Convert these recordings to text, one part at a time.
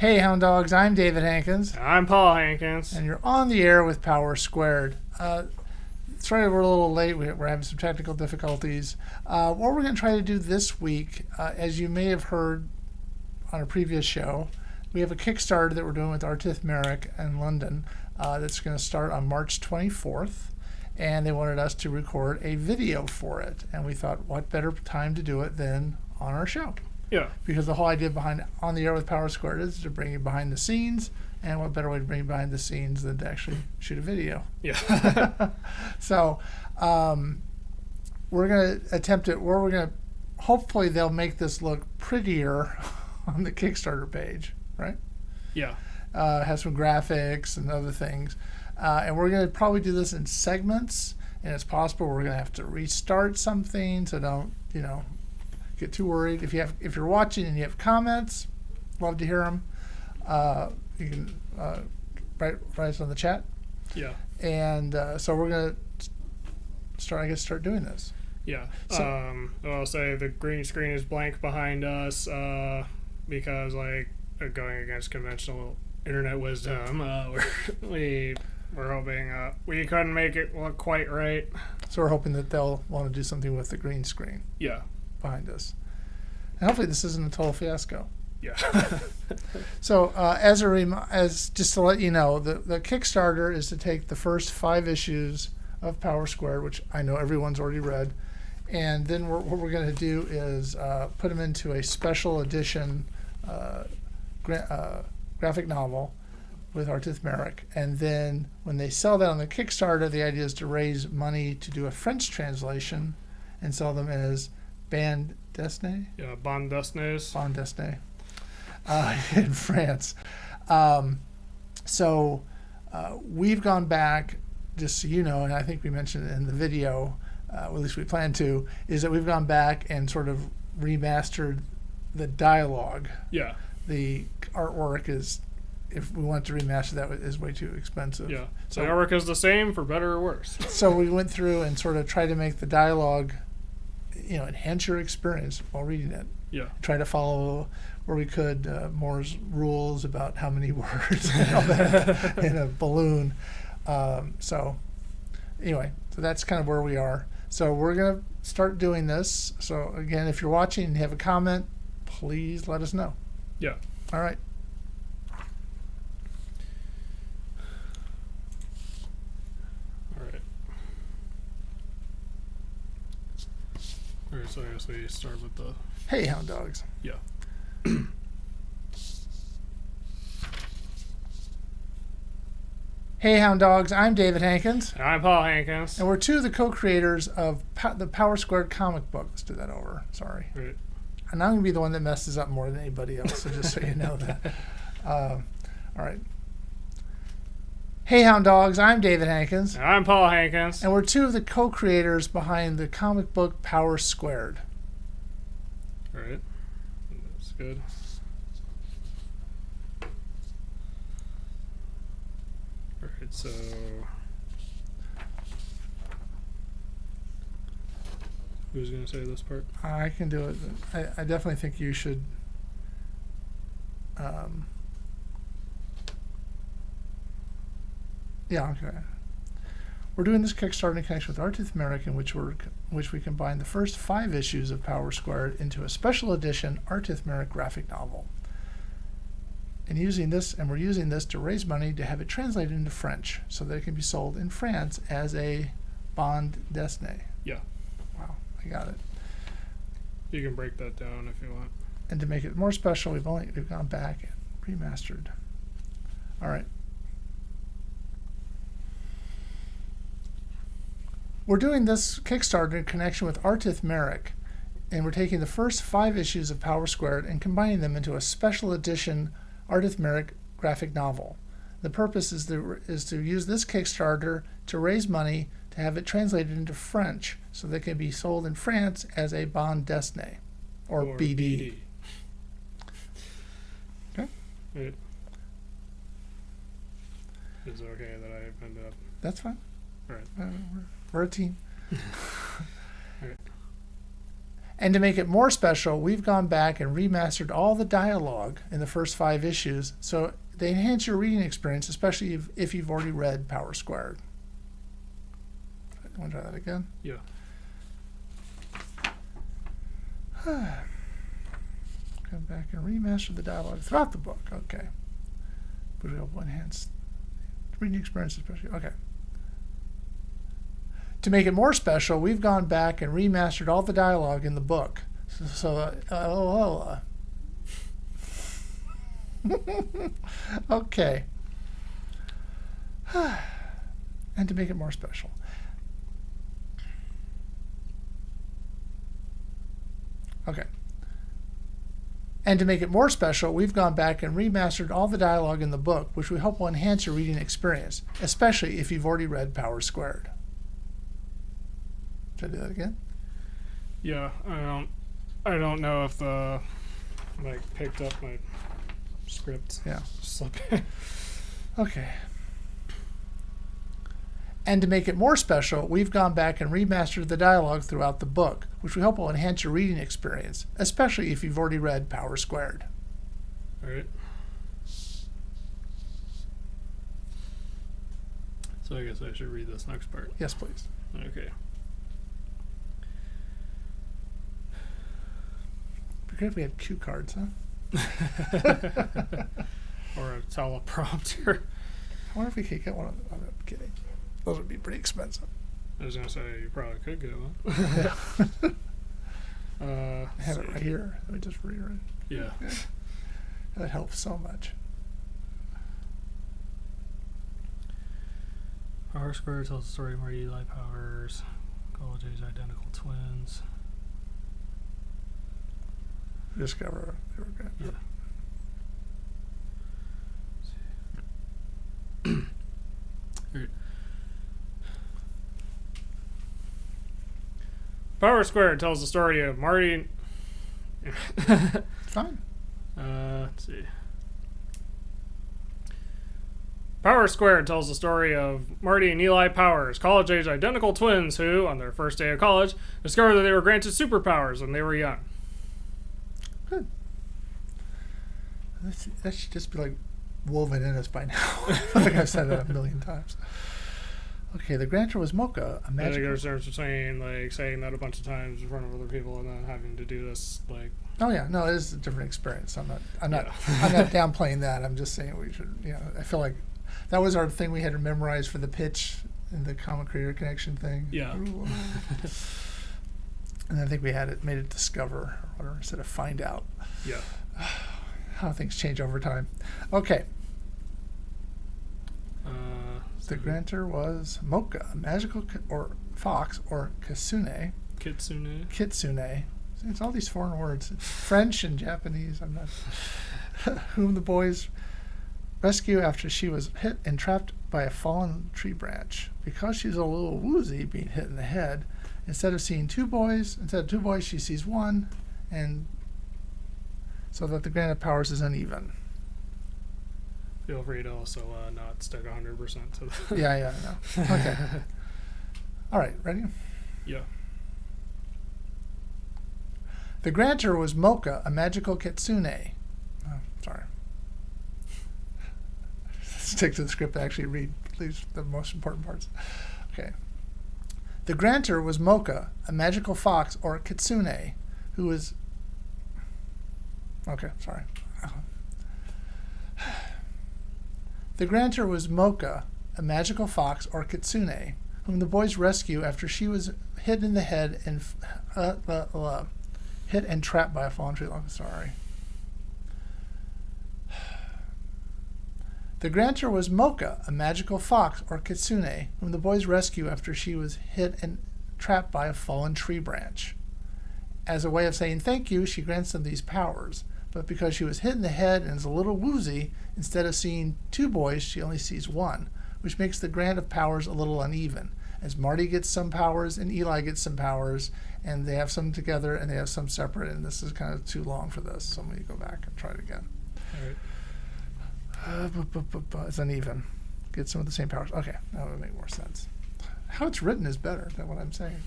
Hey, Hound Dogs, I'm David Hankins. I'm Paul Hankins. And you're on the air with Power Squared. Sorry we're a little late. We're having some technical difficulties. What we're going to try to do this week, as you may have heard on a previous show, we have a Kickstarter that we're doing with Artithmeric in London that's going to start on March 24th. And they wanted us to record a video for it. And we thought, what better time to do it than on our show? Yeah. Because the whole idea behind On the Air with Power Squared is to bring you behind the scenes. And what better way to bring you behind the scenes than to actually shoot a video? Yeah. So we're going to attempt it. We're going to, hopefully they'll make this look prettier on the Kickstarter page, right? Yeah. Have some graphics and other things. And we're going to probably do this in segments. And it's possible we're going to have to restart something. So don't, get too worried. If you're watching and you have comments, love to hear them. You can write us on the chat. Yeah. And so we're gonna start doing this. Yeah. So, I'll say the green screen is blank behind us because, going against conventional internet wisdom, we're hoping we couldn't make it look quite right. So we're hoping that they'll want to do something with the green screen. Yeah. Behind us, and hopefully this isn't a total fiasco. Yeah. So as just to let you know, the Kickstarter is to take the first 5 issues of Power Squared, which I know everyone's already read, and then what we're going to do is put them into a special edition graphic novel with Artithmeric, and then when they sell that on the Kickstarter, the idea is to raise money to do a French translation and sell them as Bande Dessinée? Yeah, Bande Dessinée. Bande Dessinée. In France. So we've gone back, just so you know, and I think we mentioned it in the video, at least we plan to, is that we've gone back and sort of remastered the dialogue. Yeah. The artwork is, if we want to remaster that, is way too expensive. Yeah. So the artwork is the same, for better or worse. So we went through and sort of tried to make the dialogue, enhance your experience while reading it. Yeah. Try to follow where we could Moore's rules about how many words and all that in a balloon. So that's kind of where we are. So we're going to start doing this. So again, if you're watching and you have a comment, please let us know. Yeah. All right. So I guess we start with the... Hey, Hound Dogs. Yeah. Hey, Hound Dogs. I'm David Hankins. And I'm Paul Hankins. And we're two of the co-creators of the Power Squared comic book. Let's do that over. Sorry. Right. And I'm going to be the one that messes up more than anybody else, so just so you know that. All right. Hey, Hound Dogs. I'm David Hankins. And I'm Paul Hankins. And we're two of the co-creators behind the comic book Power Squared. All right. That's good. All right, so... Who's going to say this part? I can do it. I definitely think you should... Yeah, okay. We're doing this Kickstarter in connection with Artithmeric, in which we combine the first 5 issues of Power Squared into a special edition Artithmeric graphic novel. And we're using this to raise money to have it translated into French so that it can be sold in France as a Bande Dessinée. Yeah. Wow, I got it. You can break that down if you want. And to make it more special, we've gone back and remastered. All right. We're doing this Kickstarter in connection with Artithmeric, and we're taking the first 5 issues of Power Squared and combining them into a special edition Artithmeric graphic novel. The purpose is to use this Kickstarter to raise money to have it translated into French so that it can be sold in France as a Bande Dessinée, or BD. Okay. Right. Is it okay that I ended up? That's fine. All right. We're a team. Right. And to make it more special, we've gone back and remastered all the dialogue in the first 5 issues, so they enhance your reading experience, especially if you've already read Power Squared. Want to try that again? Yeah. Come back and remaster the dialogue throughout the book. Okay. But it'll enhance reading experience, especially. Okay. To make it more special, we've gone back and remastered all the dialogue in the book. Okay. And to make it more special. Okay. And to make it more special, we've gone back and remastered all the dialogue in the book, which we hope will enhance your reading experience, especially if you've already read Power Squared. Should I do that again? Yeah, I don't know if the picked up my script. Yeah. Slip. Okay. And to make it more special, we've gone back and remastered the dialogue throughout the book, which we hope will enhance your reading experience, especially if you've already read Power Squared. All right. So I guess I should read this next part. Yes, please. Okay. Be great if we had cue cards, huh? Or a teleprompter. I wonder if we could get one of them. I'm kidding. Those would be pretty expensive. I was gonna say you probably could get one. I have it right here. Let me just reread it. Yeah. That helps so much. Power Squared tells the story of Marty Eli Powers, college age identical twins. Discover. They were good. Yeah. Power Squared tells the story of Marty. Fine. Let's see. Power Squared tells the story of Marty and Eli Powers, college-age identical twins who, on their first day of college, discovered that they were granted superpowers when they were young. Good. That should just be like woven in us by now. I feel like I've said that a million times. Okay, the grantor was Mocha, a I think magical... there's a difference between saying that a bunch of times in front of other people and then having to do this Oh yeah, no, it is a different experience. I'm not downplaying that. I'm just saying we should. I feel like that was our thing we had to memorize for the pitch and the comic creator connection thing. Yeah. And I think we made it discover or whatever instead of find out. Yeah. How things change over time. Okay. The grantor was Mocha, a magical or fox or Kitsune. Kitsune. It's all these foreign words. It's French and Japanese. I'm not. Whom the boys rescue after she was hit and trapped by a fallen tree branch. Because she's a little woozy, being hit in the head, instead of two boys, she sees one, and so that the granted powers is uneven. Feel free to also not stick 100% to the... Yeah, no. Okay. All right, ready? Yeah. The grantor was Mocha, a magical kitsune. Oh, sorry. Stick to the script. Actually read please the most important parts. Okay. The grantor was Mocha, a magical fox or kitsune, who was... Okay, sorry. The grantor was Mocha, a magical fox or kitsune, whom the boys rescue after she was hit in the head and hit and trapped by a fallen tree. Sorry. The grantor was Mocha, a magical fox or kitsune, whom the boys rescue after she was hit and trapped by a fallen tree branch. As a way of saying thank you, she grants them these powers. But because she was hit in the head and is a little woozy, instead of seeing two boys, she only sees one, which makes the grant of powers a little uneven, as Marty gets some powers and Eli gets some powers, and they have some together and they have some separate, and this is kind of too long for this, so I'm going to go back and try it again. All right. It's uneven. Get some of the same powers. Okay, that would make more sense. How it's written is better than what I'm saying.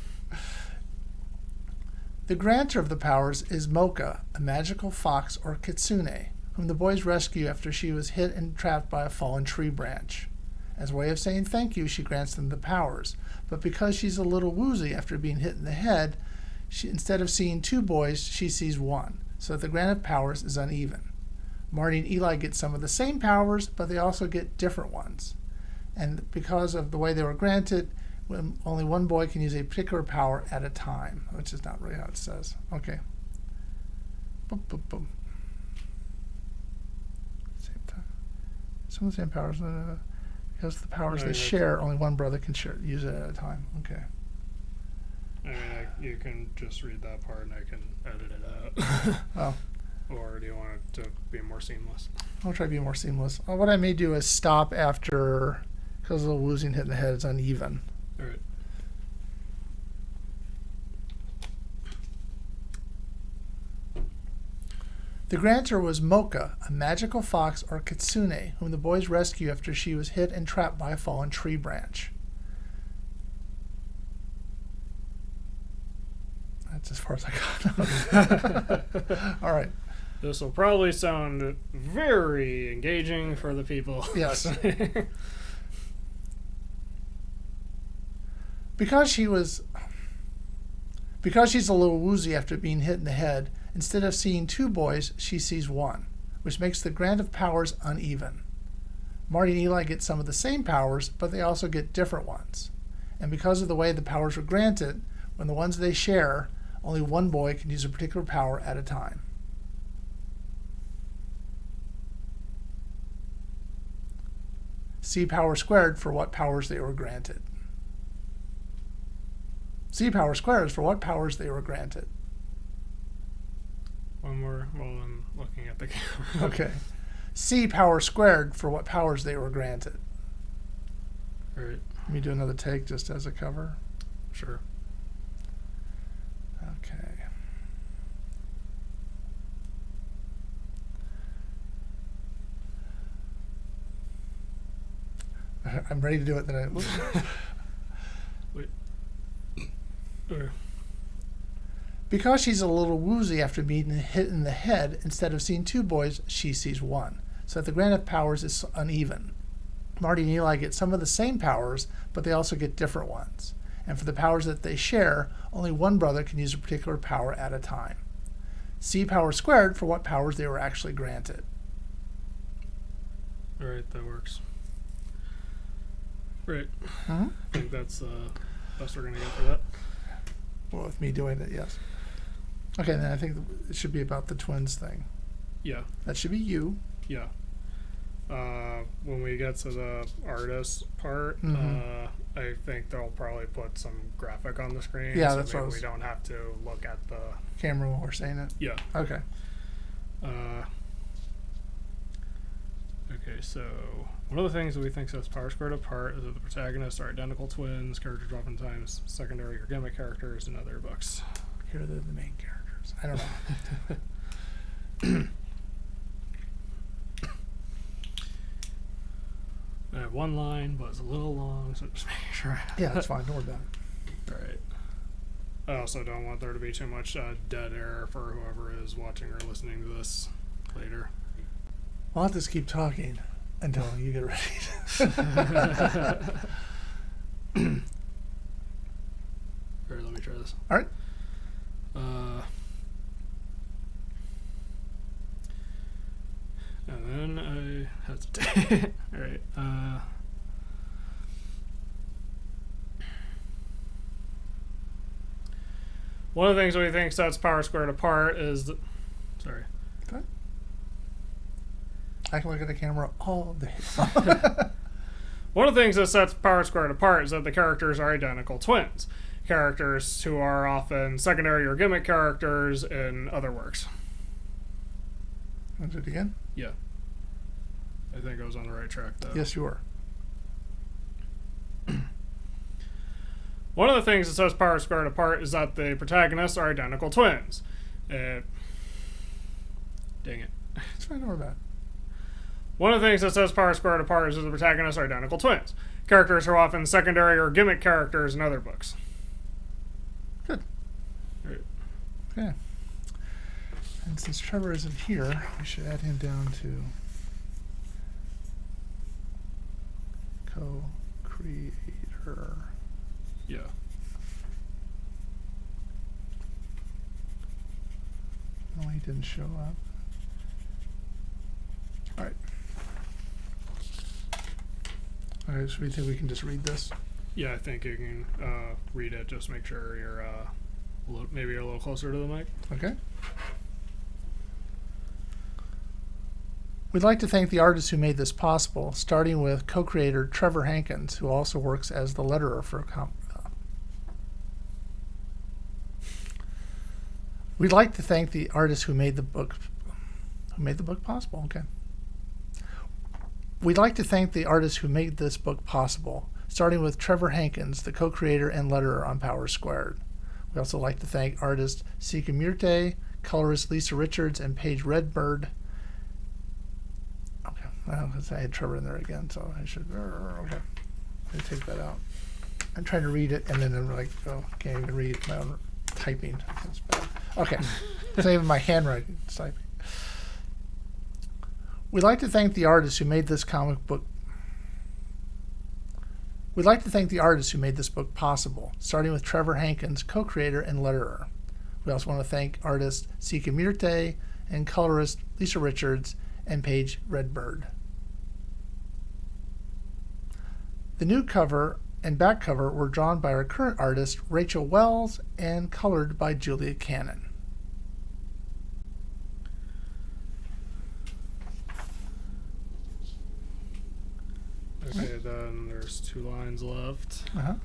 The grantor of the powers is Mocha, a magical fox or kitsune, whom the boys rescue after she was hit and trapped by a fallen tree branch. As a way of saying thank you, she grants them the powers, but because she's a little woozy after being hit in the head, instead of seeing 2 boys, she sees 1, so that the grant of powers is uneven. Marty and Eli get some of the same powers, but they also get different ones. And because of the way they were granted, only 1 boy can use a particular power at a time, which is not really how it says. Okay. Boom, boom, boom. Same time. Some of the same powers. Because the powers they share, only 1 brother can use it at a time. Okay. I mean, you can just read that part and I can edit it out. Oh. Or do you want it to be more seamless? I'll try to be more seamless. What I may do is stop after, because a little woozing hit in the head is uneven. All right. The grantor was Mocha, a magical fox or kitsune, whom the boys rescue after she was hit and trapped by a fallen tree branch. That's as far as I got. All right. This will probably sound very engaging for the people. Yes. Because she's a little woozy after being hit in the head, instead of seeing 2 boys, she sees 1, which makes the grant of powers uneven. Marty and Eli get some of the same powers, but they also get different ones. And because of the way the powers were granted, when the ones they share, only 1 boy can use a particular power at a time. See power squared for what powers they were granted. C power squared is for what powers they were granted. One more while I'm looking at the camera. Okay. C power squared for what powers they were granted. All right. Let me do another take just as a cover. Sure. Okay. I'm ready to do it. Then I. Wait. Because she's a little woozy after being hit in the head, instead of seeing 2 boys, she sees 1. So that the grant of powers is uneven. Marty and Eli get some of the same powers, but they also get different ones. And for the powers that they share, only 1 brother can use a particular power at a time. C power squared for what powers they were actually granted. All right, that works. Right. Mm-hmm. I think that's the best we're going to get for that. Well, with me doing it, yes. Okay, then I think it should be about the twins thing. Yeah. That should be you. Yeah. When we get to the artist part, I think they'll probably put some graphic on the screen. Yeah, so that's what we don't have to look at the camera while we're saying it. Yeah. Okay. Okay, so one of the things that we think sets Power Squared apart is that the protagonists are identical twins, characters oftentimes secondary or gimmick characters in other books. Here they're the main characters. I don't know. I have one line, but it's a little long, so just making sure. Yeah, that's fine. Don't worry about it. All right. I also don't want there to be too much dead air for whoever is watching or listening to this later. I'll just keep talking until you get ready. All right, let me try this. All right. And then I hesitate. All right. One of the things we think sets Power Squared apart is sorry. Okay. I can look at the camera all day. One of the things that sets Power Squared apart is that the characters are identical twins. Characters who are often secondary or gimmick characters in other works. Want to do it again? Yeah. I think I was on the right track, though. Yes, you were. One of the things that sets Power Squared apart is that the protagonists are identical twins. Dang it. It's fine, don't worry about it. One of the things that sets Power Squared apart is that the protagonists are identical twins. Characters who are often secondary or gimmick characters in other books. Good. Right. Okay. And since Trevor isn't here, we should add him down to co-creator. Yeah. No, he didn't show up. All right. All right, so we think we can just read this? Yeah, I think you can read it. Just make sure you're maybe you're a little closer to the mic. Okay. We'd like to thank the artists who made this possible, starting with co-creator Trevor Hankins, who also works as the letterer for We'd like to thank the artists who made the book possible. Okay. We'd like to thank the artists who made this book possible, starting with Trevor Hankins, the co-creator and letterer on Power Squared. We'd also like to thank artist Sika Murte, colorist Lisa Richards, and Paige Redbird. Okay, well, I had Trevor in there again, so I should. Okay, I take that out. I'm trying to read it, and then I'm like, oh, I can't even read my own typing. That's bad. Okay, it's not even my handwriting. It's typing. We'd like to thank the artists who made this comic book. We'd like to thank the artists who made this book possible, starting with Trevor Hankins, co-creator and letterer. We also want to thank artist Sika Murte and colorist Lisa Richards and Paige Redbird. The new cover and back cover were drawn by our current artist, Rachel Wells, and colored by Julia Cannon. Okay, then there's 2 lines left. Uh-huh.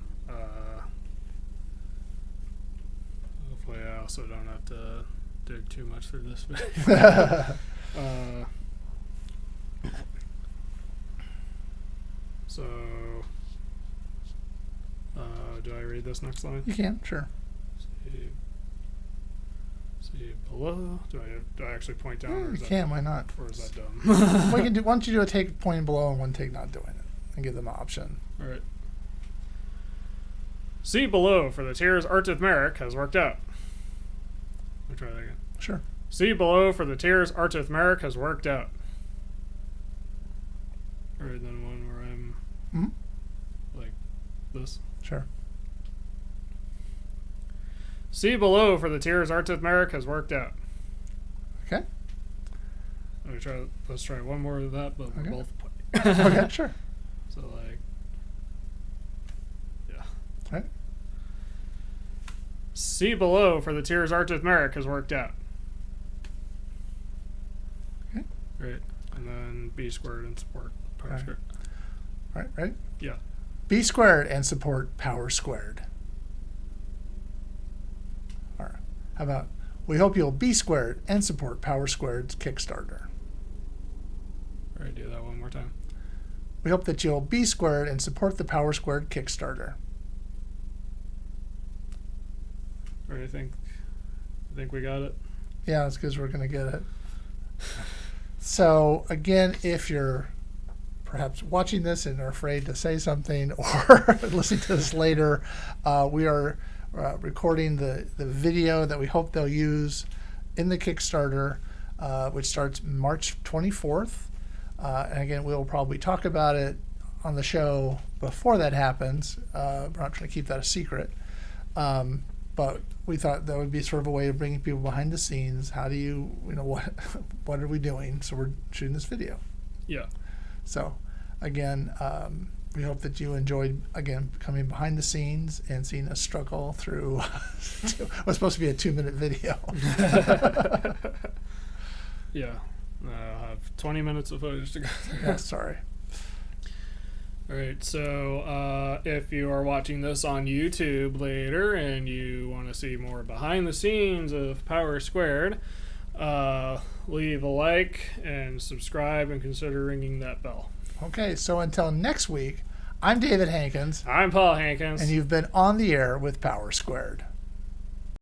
Hopefully I also don't have to dig too much through this video. So, do I read this next line? You can, sure. See below. Do I actually point down? Or You is that, can, why not? or is that dumb? Why don't you do a take pointing below and one take not doing it, and give them an option. All right. See below for the tiers Artithmeric has worked out. Let me try that again. Sure. See below for the tiers Artithmeric has worked out. All right, then one where I'm like this. Sure. See below for the tiers Artithmeric has worked out. Okay. Let's try one more of that, but we're both. Okay, sure. So like, yeah. All right. See below for the tiers Artithmeric has worked out. Okay. Great. And then B squared and support power squared. All right, ready? Yeah. B squared and support power squared. All right. How about we hope you'll B squared and support Power Squared's Kickstarter. All right, do that one more time. We hope that you'll B squared and support the Power Squared Kickstarter. All right, I think we got it. Yeah, that's because we're going to get it. So, again, if you're perhaps watching this and are afraid to say something or listening to this later, we are recording the video that we hope they'll use in the Kickstarter, which starts March 24th. And again, we'll probably talk about it on the show before that happens. We're not trying to keep that a secret. But we thought that would be sort of a way of bringing people behind the scenes. How do what are we doing? So we're shooting this video. Yeah. So, again, we hope that you enjoyed, again, coming behind the scenes and seeing us struggle through what's supposed to be a 2-minute video. Yeah. I'll have 20 minutes of footage to go through. Yeah, sorry. All right, so if you are watching this on YouTube later and you want to see more behind the scenes of Power Squared, leave a like and subscribe and consider ringing that bell. Okay, so until next week, I'm David Hankins. I'm Paul Hankins. And you've been on the air with Power Squared.